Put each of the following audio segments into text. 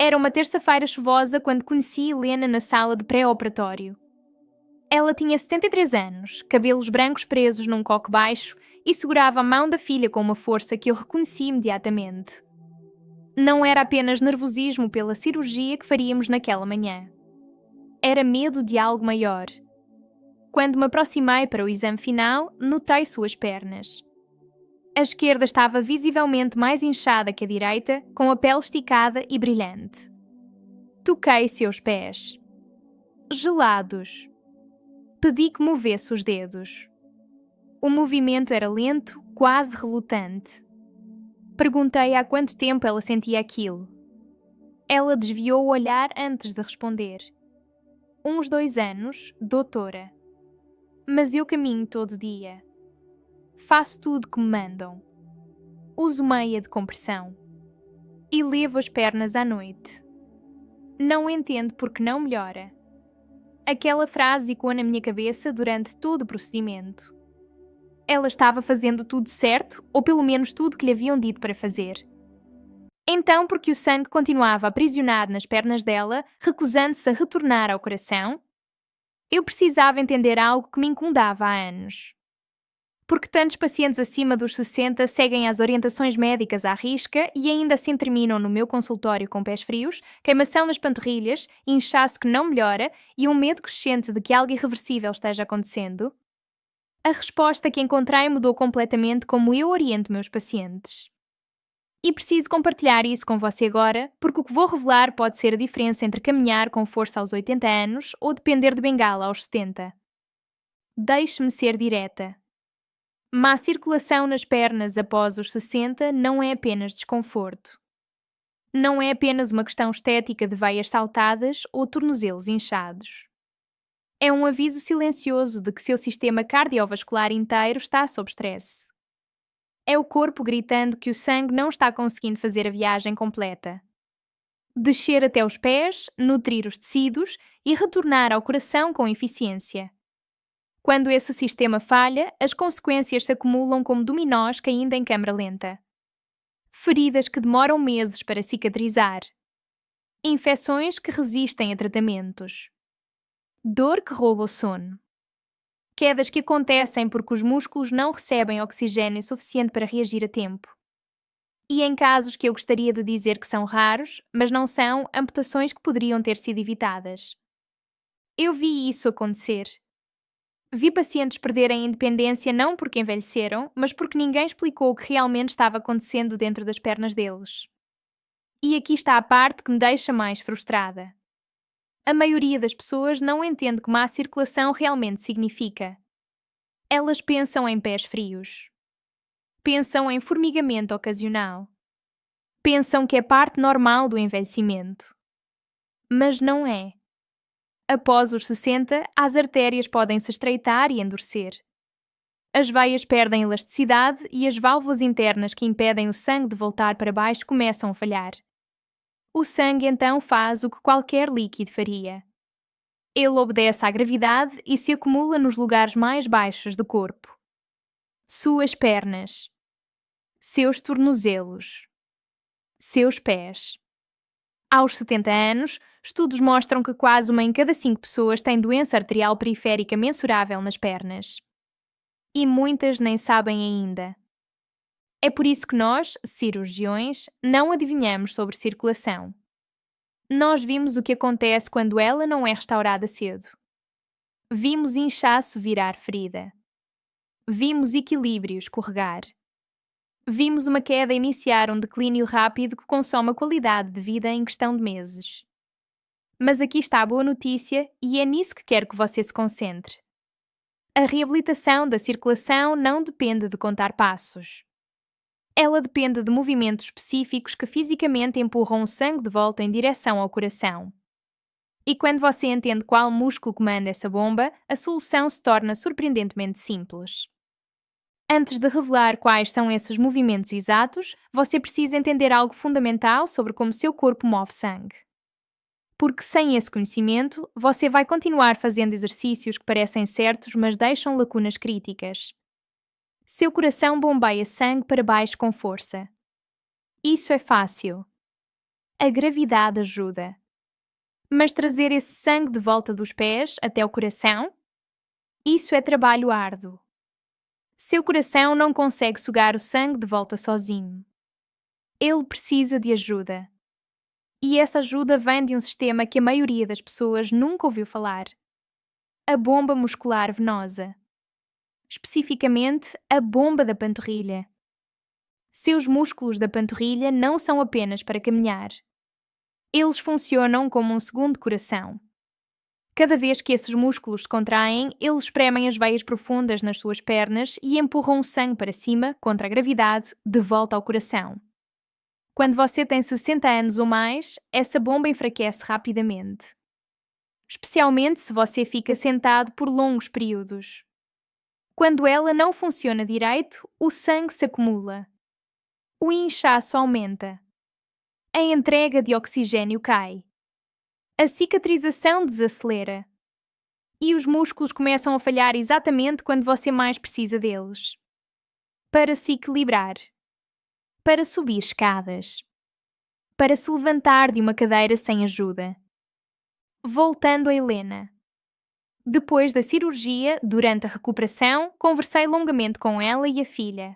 Era uma terça-feira chuvosa quando conheci Helena na sala de pré-operatório. Ela tinha 73 anos, cabelos brancos presos num coque baixo e segurava a mão da filha com uma força que eu reconheci imediatamente. Não era apenas nervosismo pela cirurgia que faríamos naquela manhã. Era medo de algo maior. Quando me aproximei para o exame final, notei suas pernas. A esquerda estava visivelmente mais inchada que a direita, com a pele esticada e brilhante. Toquei seus pés. Gelados. Pedi que movesse os dedos. O movimento era lento, quase relutante. Perguntei há quanto tempo ela sentia aquilo. Ela desviou o olhar antes de responder. Uns 2 anos, doutora. Mas eu caminho todo dia. Faço tudo que me mandam. Uso meia de compressão. E levo as pernas à noite. Não entendo porque não melhora. Aquela frase ecoou na minha cabeça durante todo o procedimento. Ela estava fazendo tudo certo, ou pelo menos tudo que lhe haviam dito para fazer. Então, porque o sangue continuava aprisionado nas pernas dela, recusando-se a retornar ao coração, eu precisava entender algo que me incomodava há anos. Porque tantos pacientes acima dos 60 seguem as orientações médicas à risca e ainda assim terminam no meu consultório com pés frios, queimação nas panturrilhas, inchaço que não melhora e um medo crescente de que algo irreversível esteja acontecendo? A resposta que encontrei mudou completamente como eu oriento meus pacientes. E preciso compartilhar isso com você agora, porque o que vou revelar pode ser a diferença entre caminhar com força aos 80 anos ou depender de bengala aos 70. Deixe-me ser direta. Má circulação nas pernas após os 60 não é apenas desconforto. Não é apenas uma questão estética de veias saltadas ou tornozelos inchados. É um aviso silencioso de que seu sistema cardiovascular inteiro está sob stress. É o corpo gritando que o sangue não está conseguindo fazer a viagem completa. Descer até os pés, nutrir os tecidos e retornar ao coração com eficiência. Quando esse sistema falha, as consequências se acumulam como dominós caindo em câmara lenta. Feridas que demoram meses para cicatrizar. Infecções que resistem a tratamentos. Dor que rouba o sono. Quedas que acontecem porque os músculos não recebem oxigênio suficiente para reagir a tempo. E em casos que eu gostaria de dizer que são raros, mas não são, amputações que poderiam ter sido evitadas. Eu vi isso acontecer. Vi pacientes perderem a independência não porque envelheceram, mas porque ninguém explicou o que realmente estava acontecendo dentro das pernas deles. E aqui está a parte que me deixa mais frustrada. A maioria das pessoas não entende o que má circulação realmente significa. Elas pensam em pés frios. Pensam em formigamento ocasional. Pensam que é parte normal do envelhecimento. Mas não é. Após os 60, as artérias podem se estreitar e endurecer. As veias perdem elasticidade e as válvulas internas que impedem o sangue de voltar para baixo começam a falhar. O sangue então faz o que qualquer líquido faria. Ele obedece à gravidade e se acumula nos lugares mais baixos do corpo. Suas pernas. Seus tornozelos. Seus pés. Aos 70 anos, estudos mostram que quase 1 em cada 5 pessoas tem doença arterial periférica mensurável nas pernas. E muitas nem sabem ainda. É por isso que nós, cirurgiões, não adivinhamos sobre circulação. Nós vimos o que acontece quando ela não é restaurada cedo. Vimos inchaço virar ferida. Vimos equilíbrio escorregar. Vimos uma queda iniciar um declínio rápido que consome a qualidade de vida em questão de meses. Mas aqui está a boa notícia e é nisso que quero que você se concentre. A reabilitação da circulação não depende de contar passos. Ela depende de movimentos específicos que fisicamente empurram o sangue de volta em direção ao coração. E quando você entende qual músculo comanda essa bomba, a solução se torna surpreendentemente simples. Antes de revelar quais são esses movimentos exatos, você precisa entender algo fundamental sobre como seu corpo move sangue. Porque sem esse conhecimento, você vai continuar fazendo exercícios que parecem certos, mas deixam lacunas críticas. Seu coração bombeia sangue para baixo com força. Isso é fácil. a gravidade ajuda. Mas trazer esse sangue de volta dos pés até o coração? Isso é trabalho árduo. Seu coração não consegue sugar o sangue de volta sozinho. Ele precisa de ajuda. E essa ajuda vem de um sistema que a maioria das pessoas nunca ouviu falar: a bomba muscular venosa. Especificamente, a bomba da panturrilha. Seus músculos da panturrilha não são apenas para caminhar. Eles funcionam como um segundo coração. Cada vez que esses músculos se contraem, eles espremem as veias profundas nas suas pernas e empurram o sangue para cima, contra a gravidade, de volta ao coração. Quando você tem 60 anos ou mais, essa bomba enfraquece rapidamente. Especialmente se você fica sentado por longos períodos. Quando ela não funciona direito, o sangue se acumula. O inchaço aumenta. A entrega de oxigênio cai. A cicatrização desacelera. E os músculos começam a falhar exatamente quando você mais precisa deles. Para se equilibrar. Para subir escadas. Para se levantar de uma cadeira sem ajuda. Voltando a Helena. Depois da cirurgia, durante a recuperação, conversei longamente com ela e a filha.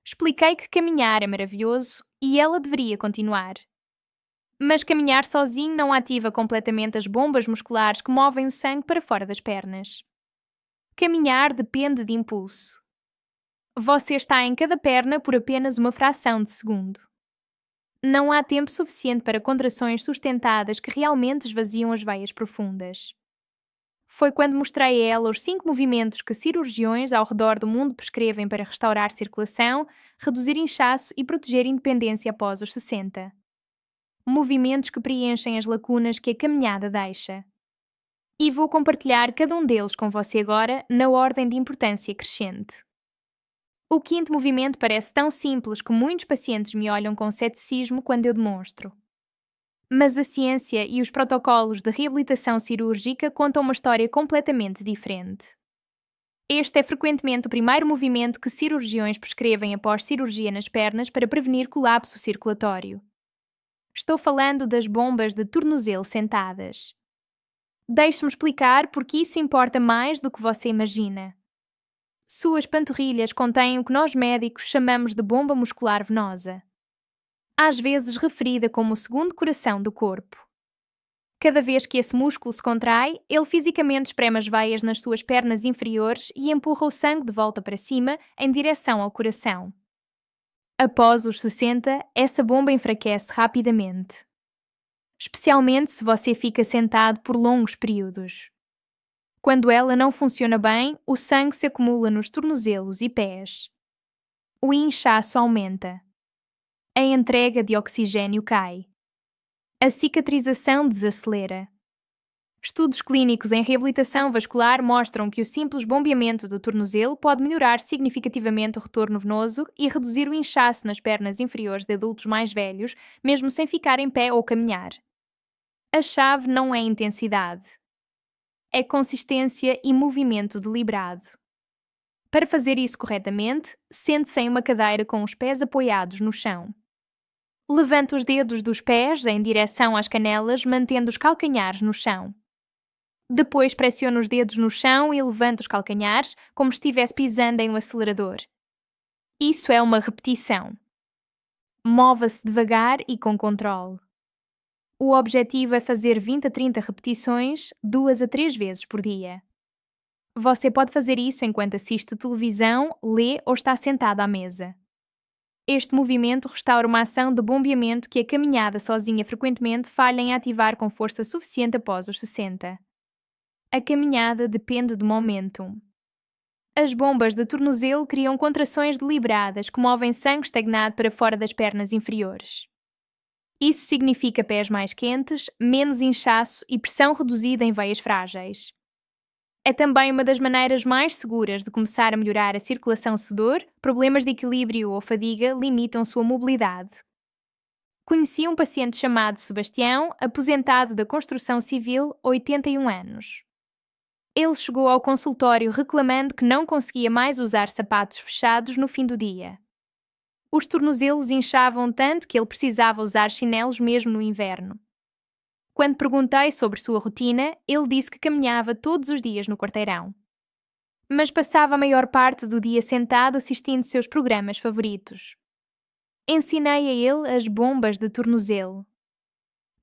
Expliquei que caminhar é maravilhoso e ela deveria continuar. Mas caminhar sozinho não ativa completamente as bombas musculares que movem o sangue para fora das pernas. Caminhar depende de impulso. Você está em cada perna por apenas uma fração de segundo. Não há tempo suficiente para contrações sustentadas que realmente esvaziam as veias profundas. Foi quando mostrei a ela os 5 movimentos que cirurgiões ao redor do mundo prescrevem para restaurar circulação, reduzir inchaço e proteger independência após os 60. Movimentos que preenchem as lacunas que a caminhada deixa. E vou compartilhar cada um deles com você agora, na ordem de importância crescente. O 5º movimento parece tão simples que muitos pacientes me olham com ceticismo quando eu demonstro. Mas a ciência e os protocolos de reabilitação cirúrgica contam uma história completamente diferente. Este é frequentemente o primeiro movimento que cirurgiões prescrevem após cirurgia nas pernas para prevenir colapso circulatório. Estou falando das bombas de tornozelo sentadas. Deixe-me explicar porque isso importa mais do que você imagina. Suas panturrilhas contêm o que nós médicos chamamos de bomba muscular venosa, às vezes referida como o segundo coração do corpo. Cada vez que esse músculo se contrai, ele fisicamente espreme as veias nas suas pernas inferiores e empurra o sangue de volta para cima em direção ao coração. Após os 60, essa bomba enfraquece rapidamente. Especialmente se você fica sentado por longos períodos. Quando ela não funciona bem, o sangue se acumula nos tornozelos e pés. O inchaço aumenta. A entrega de oxigênio cai. A cicatrização desacelera. Estudos clínicos em reabilitação vascular mostram que o simples bombeamento do tornozelo pode melhorar significativamente o retorno venoso e reduzir o inchaço nas pernas inferiores de adultos mais velhos, mesmo sem ficar em pé ou caminhar. A chave não é intensidade. É consistência e movimento deliberado. Para fazer isso corretamente, sente-se em uma cadeira com os pés apoiados no chão. Levante os dedos dos pés em direção às canelas, mantendo os calcanhares no chão. Depois pressione os dedos no chão e levante os calcanhares como se estivesse pisando em um acelerador. Isso é uma repetição. Mova-se devagar e com controle. O objetivo é fazer 20 a 30 repetições, 2 a 3 vezes por dia. Você pode fazer isso enquanto assiste televisão, lê ou está sentado à mesa. Este movimento restaura uma ação de bombeamento que a caminhada sozinha frequentemente falha em ativar com força suficiente após os 60. A caminhada depende do momentum. As bombas de tornozelo criam contrações deliberadas que movem sangue estagnado para fora das pernas inferiores. Isso significa pés mais quentes, menos inchaço e pressão reduzida em veias frágeis. É também uma das maneiras mais seguras de começar a melhorar a circulação se dor, problemas de equilíbrio ou fadiga limitam sua mobilidade. Conheci um paciente chamado Sebastião, aposentado da construção civil, 81 anos. Ele chegou ao consultório reclamando que não conseguia mais usar sapatos fechados no fim do dia. Os tornozelos inchavam tanto que ele precisava usar chinelos mesmo no inverno. Quando perguntei sobre sua rotina, ele disse que caminhava todos os dias no quarteirão. Mas passava a maior parte do dia sentado assistindo seus programas favoritos. Ensinei a ele as bombas de tornozelo.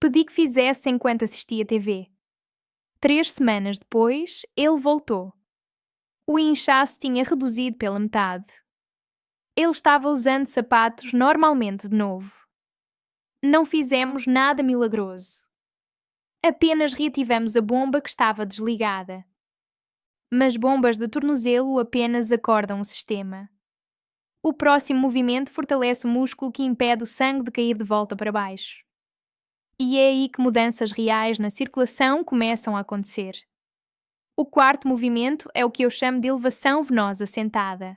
Pedi que fizesse enquanto assistia TV. 3 semanas depois, ele voltou. O inchaço tinha reduzido pela metade. Ele estava usando sapatos normalmente de novo. Não fizemos nada milagroso. Apenas reativamos a bomba que estava desligada. Mas bombas de tornozelo apenas acordam o sistema. O próximo movimento fortalece o músculo que impede o sangue de cair de volta para baixo. E é aí que mudanças reais na circulação começam a acontecer. O quarto movimento é o que eu chamo de elevação venosa sentada.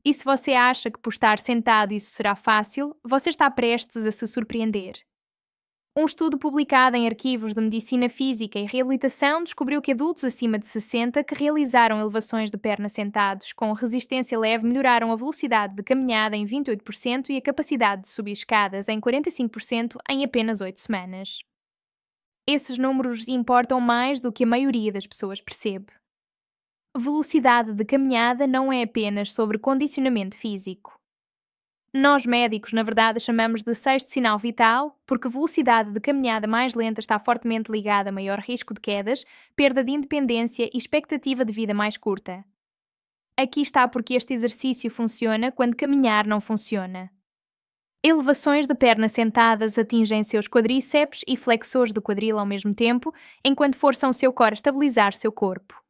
E se você acha que por estar sentado isso será fácil, você está prestes a se surpreender. Um estudo publicado em arquivos de medicina física e reabilitação descobriu que adultos acima de 60 que realizaram elevações de perna sentados com resistência leve melhoraram a velocidade de caminhada em 28% e a capacidade de subir escadas em 45% em apenas 8 semanas. Esses números importam mais do que a maioria das pessoas percebe. Velocidade de caminhada não é apenas sobre condicionamento físico. Nós médicos, na verdade, chamamos de sexto sinal vital, porque a velocidade de caminhada mais lenta está fortemente ligada a maior risco de quedas, perda de independência e expectativa de vida mais curta. Aqui está porque este exercício funciona quando caminhar não funciona. Elevações de pernas sentadas atingem seus quadríceps e flexores do quadril ao mesmo tempo, enquanto forçam seu core a estabilizar seu corpo.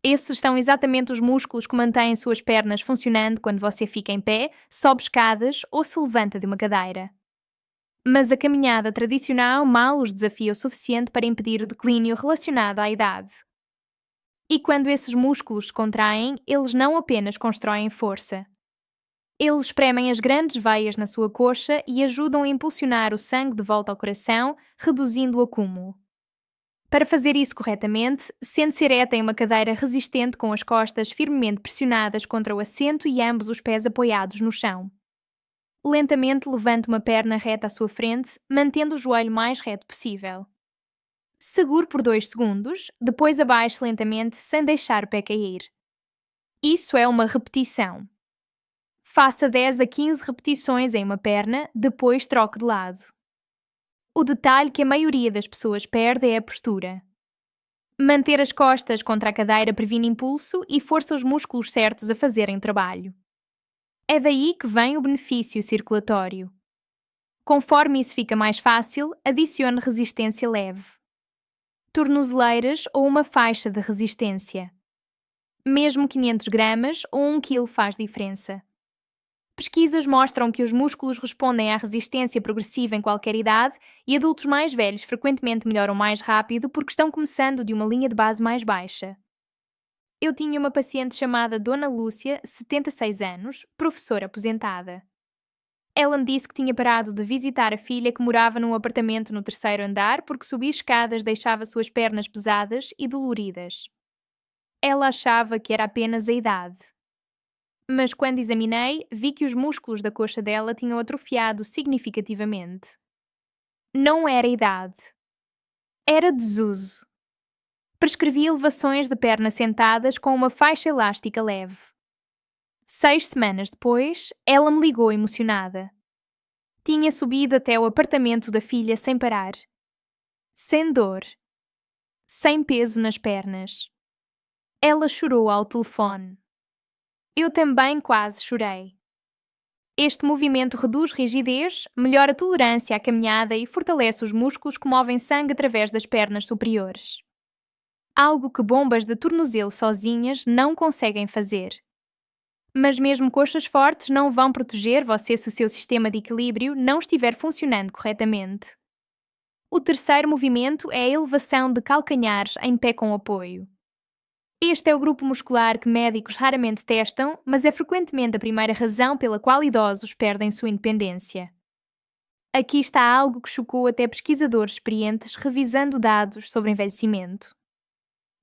Esses são exatamente os músculos que mantêm suas pernas funcionando quando você fica em pé, sobe escadas ou se levanta de uma cadeira. Mas a caminhada tradicional mal os desafia o suficiente para impedir o declínio relacionado à idade. E quando esses músculos se contraem, eles não apenas constroem força. Eles espremem as grandes veias na sua coxa e ajudam a impulsionar o sangue de volta ao coração, reduzindo o acúmulo. Para fazer isso corretamente, sente-se ereta em uma cadeira resistente com as costas firmemente pressionadas contra o assento e ambos os pés apoiados no chão. Lentamente levante uma perna reta à sua frente, mantendo o joelho mais reto possível. Segure por 2 segundos, depois abaixe lentamente sem deixar o pé cair. Isso é uma repetição. Faça 10 a 15 repetições em uma perna, depois troque de lado. O detalhe que a maioria das pessoas perde é a postura. Manter as costas contra a cadeira previne impulso e força os músculos certos a fazerem o trabalho. É daí que vem o benefício circulatório. Conforme isso fica mais fácil, adicione resistência leve. Tornozeleiras ou uma faixa de resistência. Mesmo 500 gramas ou 1 kg faz diferença. Pesquisas mostram que os músculos respondem à resistência progressiva em qualquer idade e adultos mais velhos frequentemente melhoram mais rápido porque estão começando de uma linha de base mais baixa. Eu tinha uma paciente chamada Dona Lúcia, 76 anos, professora aposentada. Ela me disse que tinha parado de visitar a filha que morava num apartamento no 3º andar porque subir escadas deixava suas pernas pesadas e doloridas. Ela achava que era apenas a idade. Mas quando examinei, vi que os músculos da coxa dela tinham atrofiado significativamente. Não era idade. Era desuso. Prescrevi elevações de pernas sentadas com uma faixa elástica leve. 6 semanas depois, ela me ligou emocionada. Tinha subido até o apartamento da filha sem parar. Sem dor. Sem peso nas pernas. Ela chorou ao telefone. Eu também quase chorei. Este movimento reduz rigidez, melhora a tolerância à caminhada e fortalece os músculos que movem sangue através das pernas superiores. Algo que bombas de tornozelo sozinhas não conseguem fazer. Mas mesmo coxas fortes não vão proteger você se seu sistema de equilíbrio não estiver funcionando corretamente. O terceiro movimento é a elevação de calcanhares em pé com apoio. Este é o grupo muscular que médicos raramente testam, mas é frequentemente a primeira razão pela qual idosos perdem sua independência. Aqui está algo que chocou até pesquisadores experientes revisando dados sobre envelhecimento.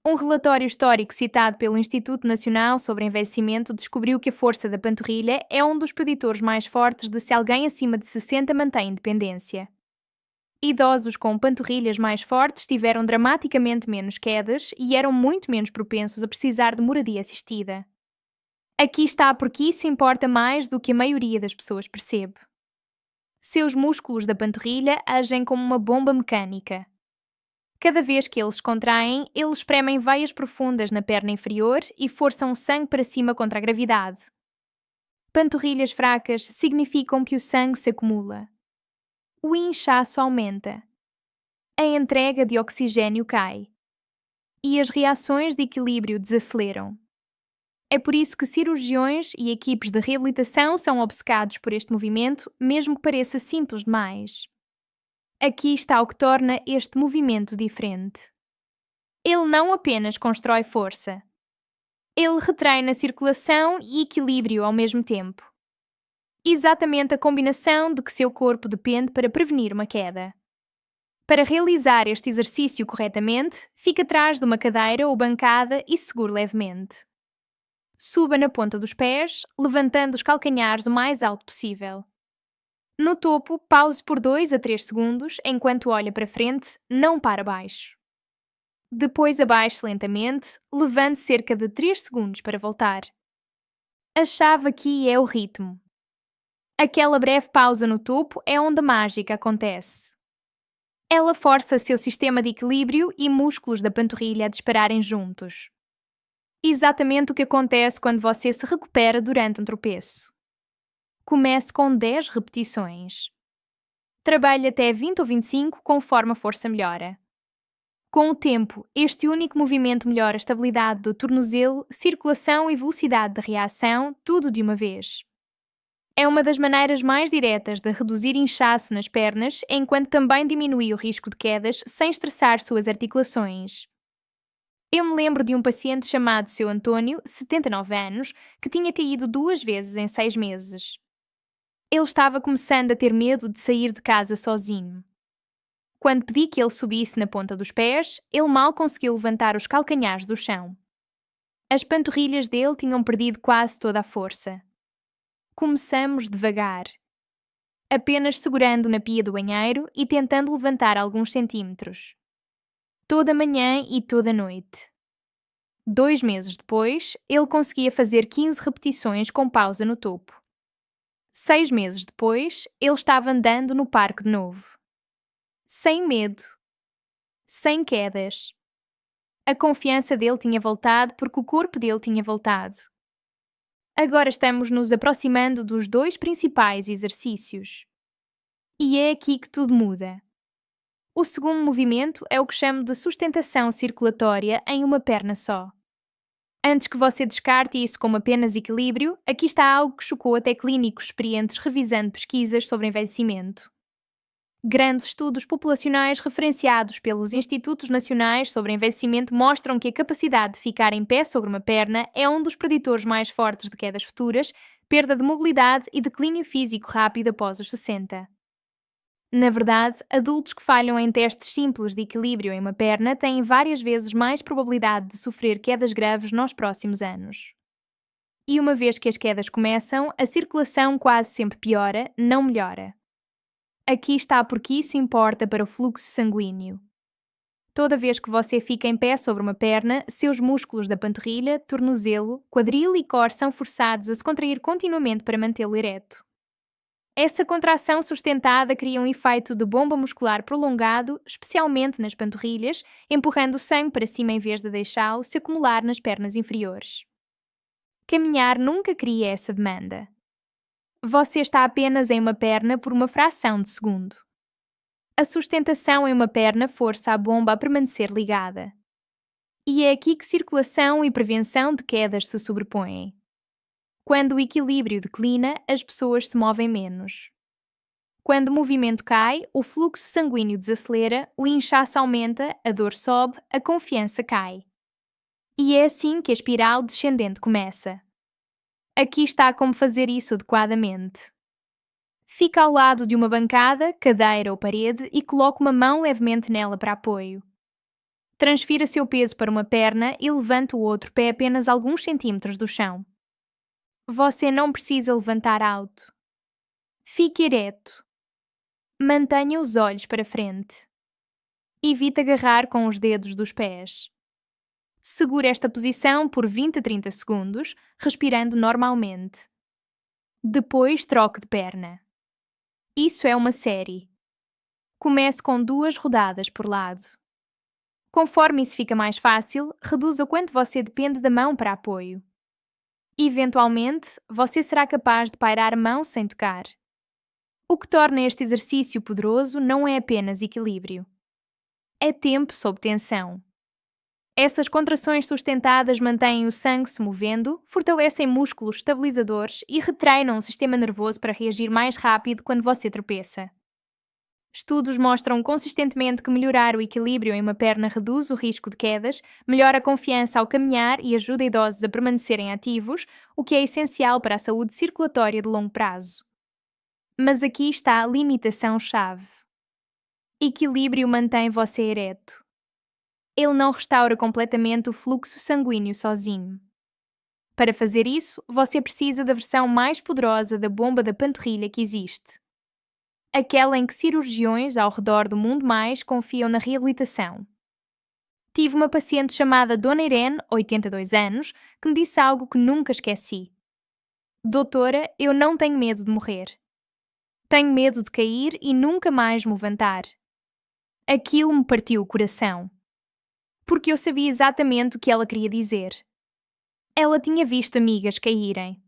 Um relatório histórico citado pelo Instituto Nacional sobre Envelhecimento descobriu que a força da panturrilha é um dos preditores mais fortes de se alguém acima de 60 mantém independência. Idosos com panturrilhas mais fortes tiveram dramaticamente menos quedas e eram muito menos propensos a precisar de moradia assistida. Aqui está porque isso importa mais do que a maioria das pessoas percebe. Seus músculos da panturrilha agem como uma bomba mecânica. Cada vez que eles se contraem, eles espremem veias profundas na perna inferior e forçam o sangue para cima contra a gravidade. Panturrilhas fracas significam que o sangue se acumula. O inchaço aumenta. A entrega de oxigênio cai. E as reações de equilíbrio desaceleram. É por isso que cirurgiões e equipes de reabilitação são obcecados por este movimento, mesmo que pareça simples demais. Aqui está o que torna este movimento diferente. Ele não apenas constrói força. Ele retreina circulação e equilíbrio ao mesmo tempo. Exatamente a combinação de que seu corpo depende para prevenir uma queda. Para realizar este exercício corretamente, fique atrás de uma cadeira ou bancada e segure levemente. Suba na ponta dos pés, levantando os calcanhares o mais alto possível. No topo, pause por 2 a 3 segundos enquanto olha para frente, não para baixo. Depois abaixe lentamente, levante cerca de 3 segundos para voltar. A chave aqui é o ritmo. Aquela breve pausa no topo é onde a mágica acontece. Ela força seu sistema de equilíbrio e músculos da panturrilha a dispararem juntos. Exatamente o que acontece quando você se recupera durante um tropeço. Comece com 10 repetições. Trabalhe até 20 ou 25 conforme a força melhora. Com o tempo, este único movimento melhora a estabilidade do tornozelo, circulação e velocidade de reação, tudo de uma vez. É uma das maneiras mais diretas de reduzir inchaço nas pernas, enquanto também diminui o risco de quedas sem estressar suas articulações. Eu me lembro de um paciente chamado Seu Antônio, 79 anos, que tinha caído 2 vezes em 6 meses. Ele estava começando a ter medo de sair de casa sozinho. Quando pedi que ele subisse na ponta dos pés, ele mal conseguiu levantar os calcanhares do chão. As panturrilhas dele tinham perdido quase toda a força. Começamos devagar, apenas segurando na pia do banheiro e tentando levantar alguns centímetros. Toda manhã e toda noite. 2 meses depois, ele conseguia fazer 15 repetições com pausa no topo. 6 meses depois, ele estava andando no parque de novo. Sem medo. Sem quedas. A confiança dele tinha voltado porque o corpo dele tinha voltado. Agora estamos nos aproximando dos 2 principais exercícios. E é aqui que tudo muda. O segundo movimento é o que chamo de sustentação circulatória em uma perna só. Antes que você descarte isso como apenas equilíbrio, aqui está algo que chocou até clínicos experientes revisando pesquisas sobre envelhecimento. Grandes estudos populacionais referenciados pelos Institutos Nacionais sobre Envelhecimento mostram que a capacidade de ficar em pé sobre uma perna é um dos preditores mais fortes de quedas futuras, perda de mobilidade e declínio físico rápido após os 60. Na verdade, adultos que falham em testes simples de equilíbrio em uma perna têm várias vezes mais probabilidade de sofrer quedas graves nos próximos anos. E uma vez que as quedas começam, a circulação quase sempre piora, não melhora. Aqui está porque isso importa para o fluxo sanguíneo. Toda vez que você fica em pé sobre uma perna, seus músculos da panturrilha, tornozelo, quadril e core são forçados a se contrair continuamente para mantê-lo ereto. Essa contração sustentada cria um efeito de bomba muscular prolongado, especialmente nas panturrilhas, empurrando o sangue para cima em vez de deixá-lo se acumular nas pernas inferiores. Caminhar nunca cria essa demanda. Você está apenas em uma perna por uma fração de segundo. A sustentação em uma perna força a bomba a permanecer ligada. E é aqui que circulação e prevenção de quedas se sobrepõem. Quando o equilíbrio declina, as pessoas se movem menos. Quando o movimento cai, o fluxo sanguíneo desacelera, o inchaço aumenta, a dor sobe, a confiança cai. E é assim que a espiral descendente começa. Aqui está como fazer isso adequadamente. Fica ao lado de uma bancada, cadeira ou parede e coloque uma mão levemente nela para apoio. Transfira seu peso para uma perna e levante o outro pé apenas alguns centímetros do chão. Você não precisa levantar alto. Fique ereto. Mantenha os olhos para frente. Evite agarrar com os dedos dos pés. Segure esta posição por 20 a 30 segundos, respirando normalmente. Depois troque de perna. Isso é uma série. Comece com 2 rodadas por lado. Conforme isso fica mais fácil, reduza o quanto você depende da mão para apoio. Eventualmente, você será capaz de pairar a mão sem tocar. O que torna este exercício poderoso não é apenas equilíbrio. É tempo sob tensão. Essas contrações sustentadas mantêm o sangue se movendo, fortalecem músculos estabilizadores e retreinam o sistema nervoso para reagir mais rápido quando você tropeça. Estudos mostram consistentemente que melhorar o equilíbrio em uma perna reduz o risco de quedas, melhora a confiança ao caminhar e ajuda idosos a permanecerem ativos, o que é essencial para a saúde circulatória de longo prazo. Mas aqui está a limitação-chave. Equilíbrio mantém você ereto. Ele não restaura completamente o fluxo sanguíneo sozinho. Para fazer isso, você precisa da versão mais poderosa da bomba da panturrilha que existe. Aquela em que cirurgiões ao redor do mundo mais confiam na reabilitação. Tive uma paciente chamada Dona Irene, 82 anos, que me disse algo que nunca esqueci. Doutora, eu não tenho medo de morrer. Tenho medo de cair e nunca mais me levantar. Aquilo me partiu o coração. Porque eu sabia exatamente o que ela queria dizer. Ela tinha visto amigas caírem.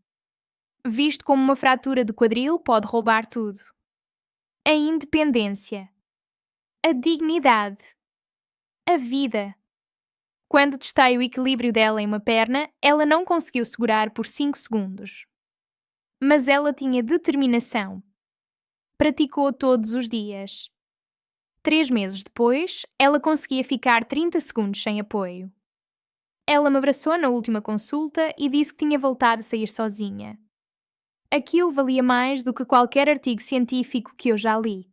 Visto como uma fratura de quadril pode roubar tudo. A independência. A dignidade. A vida. Quando testei o equilíbrio dela em uma perna, ela não conseguiu segurar por 5 segundos. Mas ela tinha determinação. Praticou todos os dias. 3 meses depois, ela conseguia ficar 30 segundos sem apoio. Ela me abraçou na última consulta e disse que tinha voltado a sair sozinha. Aquilo valia mais do que qualquer artigo científico que eu já li.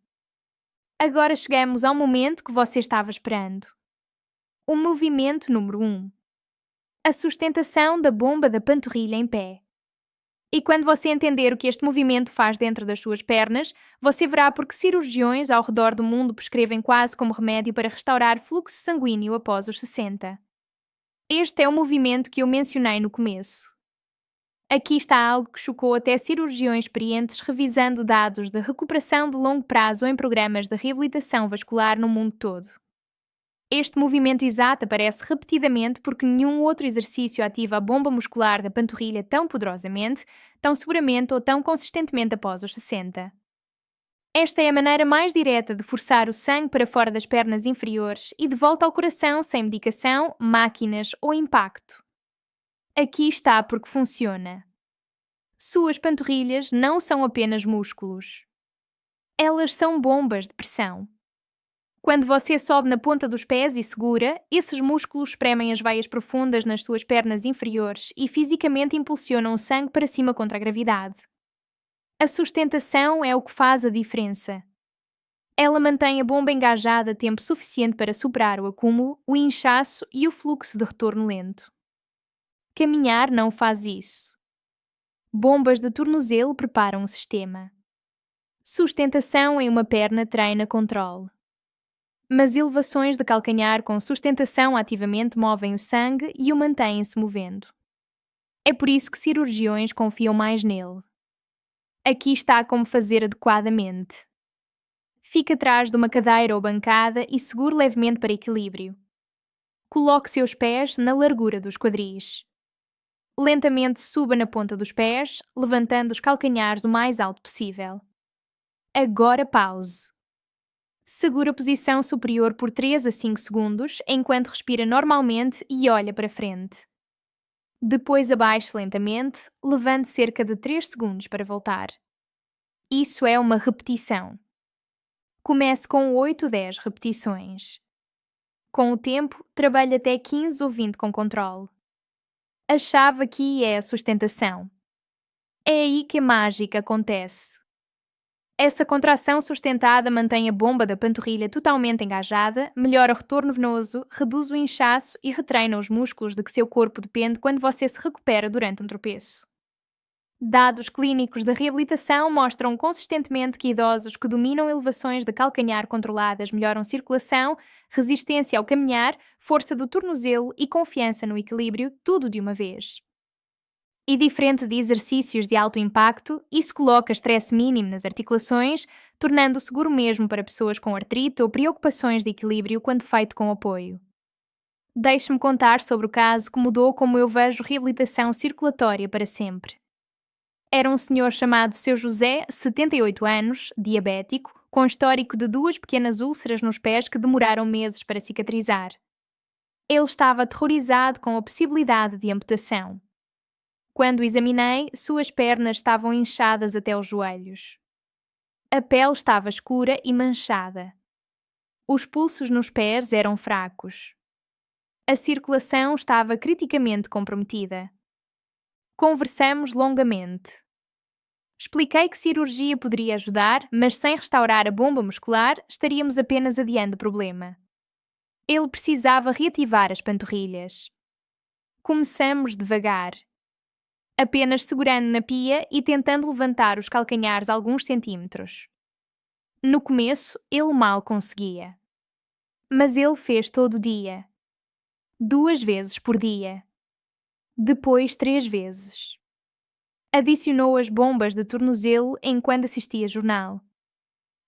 Agora chegamos ao momento que você estava esperando. O movimento número 1. A sustentação da bomba da panturrilha em pé. E quando você entender o que este movimento faz dentro das suas pernas, você verá porque cirurgiões ao redor do mundo prescrevem quase como remédio para restaurar fluxo sanguíneo após os 60. Este é o movimento que eu mencionei no começo. Aqui está algo que chocou até cirurgiões experientes revisando dados de recuperação de longo prazo em programas de reabilitação vascular no mundo todo. Este movimento exato aparece repetidamente porque nenhum outro exercício ativa a bomba muscular da panturrilha tão poderosamente, tão seguramente ou tão consistentemente após os 60. Esta é a maneira mais direta de forçar o sangue para fora das pernas inferiores e de volta ao coração sem medicação, máquinas ou impacto. Aqui está porque funciona. Suas panturrilhas não são apenas músculos. Elas são bombas de pressão. Quando você sobe na ponta dos pés e segura, esses músculos espremem as veias profundas nas suas pernas inferiores e fisicamente impulsionam o sangue para cima contra a gravidade. A sustentação é o que faz a diferença. Ela mantém a bomba engajada tempo suficiente para superar o acúmulo, o inchaço e o fluxo de retorno lento. Caminhar não faz isso. Bombas de tornozelo preparam o sistema. Sustentação em uma perna treina controle. Mas elevações de calcanhar com sustentação ativamente movem o sangue e o mantêm-se movendo. É por isso que cirurgiões confiam mais nele. Aqui está como fazer adequadamente. Fique atrás de uma cadeira ou bancada e segure levemente para equilíbrio. Coloque seus pés na largura dos quadris. Lentamente suba na ponta dos pés, levantando os calcanhares o mais alto possível. Agora pause. Segure a posição superior por 3 a 5 segundos enquanto respira normalmente e olha para frente. Depois abaixe lentamente, levante cerca de 3 segundos para voltar. Isso é uma repetição. Comece com 8 ou 10 repetições. Com o tempo, trabalhe até 15 ou 20 com controle. A chave aqui é a sustentação. É aí que a mágica acontece. Essa contração sustentada mantém a bomba da panturrilha totalmente engajada, melhora o retorno venoso, reduz o inchaço e retreina os músculos de que seu corpo depende quando você se recupera durante um tropeço. Dados clínicos da reabilitação mostram consistentemente que idosos que dominam elevações de calcanhar controladas melhoram circulação, resistência ao caminhar, força do tornozelo e confiança no equilíbrio, tudo de uma vez. E diferente de exercícios de alto impacto, isso coloca estresse mínimo nas articulações, tornando-o seguro mesmo para pessoas com artrite ou preocupações de equilíbrio quando feito com apoio. Deixe-me contar sobre o caso que mudou como eu vejo reabilitação circulatória para sempre. Era um senhor chamado Seu José, 78 anos, diabético, com histórico de 2 pequenas úlceras nos pés que demoraram meses para cicatrizar. Ele estava aterrorizado com a possibilidade de amputação. Quando o examinei, suas pernas estavam inchadas até os joelhos. A pele estava escura e manchada. Os pulsos nos pés eram fracos. A circulação estava criticamente comprometida. Conversamos longamente. Expliquei que cirurgia poderia ajudar, mas sem restaurar a bomba muscular, estaríamos apenas adiando o problema. Ele precisava reativar as panturrilhas. Começamos devagar, apenas segurando na pia e tentando levantar os calcanhares alguns centímetros. No começo, ele mal conseguia. Mas ele fez todo dia. 2 vezes por dia. Depois 3 vezes. Adicionou as bombas de tornozelo enquanto assistia jornal.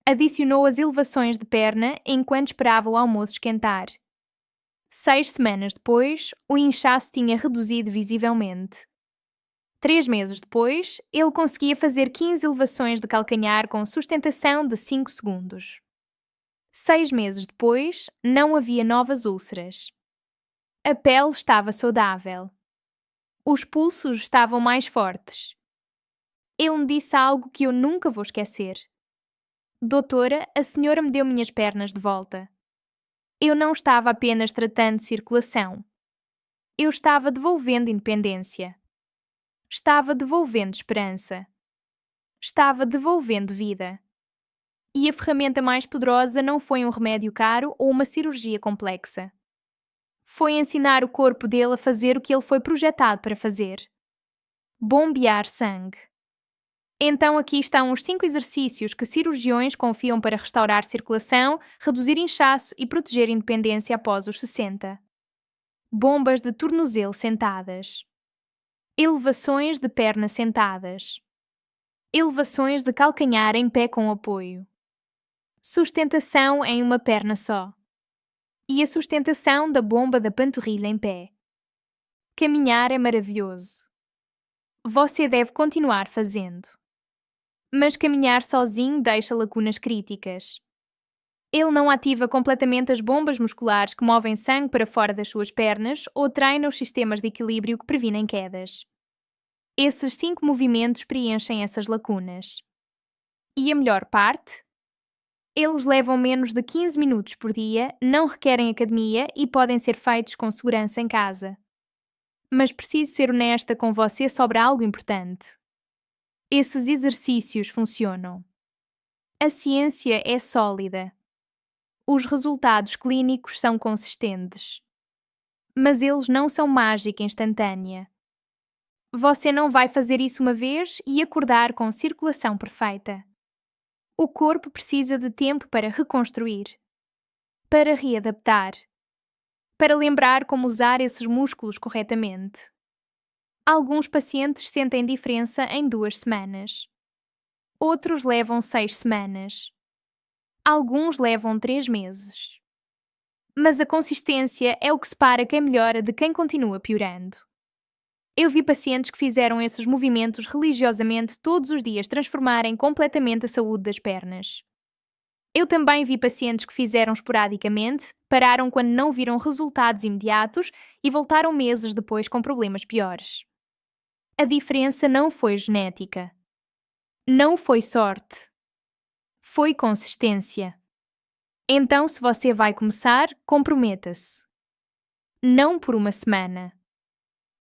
Adicionou as elevações de perna enquanto esperava o almoço esquentar. 6 semanas depois, o inchaço tinha reduzido visivelmente. 3 meses depois, ele conseguia fazer 15 elevações de calcanhar com sustentação de 5 segundos. 6 meses depois, não havia novas úlceras. A pele estava saudável. Os pulsos estavam mais fortes. Ele me disse algo que eu nunca vou esquecer. Doutora, a senhora me deu minhas pernas de volta. Eu não estava apenas tratando de circulação. Eu estava devolvendo independência. Estava devolvendo esperança. Estava devolvendo vida. E a ferramenta mais poderosa não foi um remédio caro ou uma cirurgia complexa. Foi ensinar o corpo dele a fazer o que ele foi projetado para fazer: bombear sangue. Então aqui estão os 5 exercícios que cirurgiões confiam para restaurar circulação, reduzir inchaço e proteger independência após os 60. Bombas de tornozelo sentadas. Elevações de perna sentadas. Elevações de calcanhar em pé com apoio. Sustentação em uma perna só. E a sustentação da bomba da panturrilha em pé. Caminhar é maravilhoso. Você deve continuar fazendo. Mas caminhar sozinho deixa lacunas críticas. Ele não ativa completamente as bombas musculares que movem sangue para fora das suas pernas ou treina os sistemas de equilíbrio que previnem quedas. Esses 5 movimentos preenchem essas lacunas. E a melhor parte? Eles levam menos de 15 minutos por dia, não requerem academia e podem ser feitos com segurança em casa. Mas preciso ser honesta com você sobre algo importante. Esses exercícios funcionam. A ciência é sólida. Os resultados clínicos são consistentes. Mas eles não são mágica instantânea. Você não vai fazer isso uma vez e acordar com circulação perfeita. O corpo precisa de tempo para reconstruir, para readaptar, para lembrar como usar esses músculos corretamente. Alguns pacientes sentem diferença em 2 semanas. Outros levam 6 semanas. Alguns levam 3 meses. Mas a consistência é o que separa quem melhora de quem continua piorando. Eu vi pacientes que fizeram esses movimentos religiosamente todos os dias transformarem completamente a saúde das pernas. Eu também vi pacientes que fizeram esporadicamente, pararam quando não viram resultados imediatos e voltaram meses depois com problemas piores. A diferença não foi genética. Não foi sorte. Foi consistência. Então, se você vai começar, comprometa-se. Não por uma semana.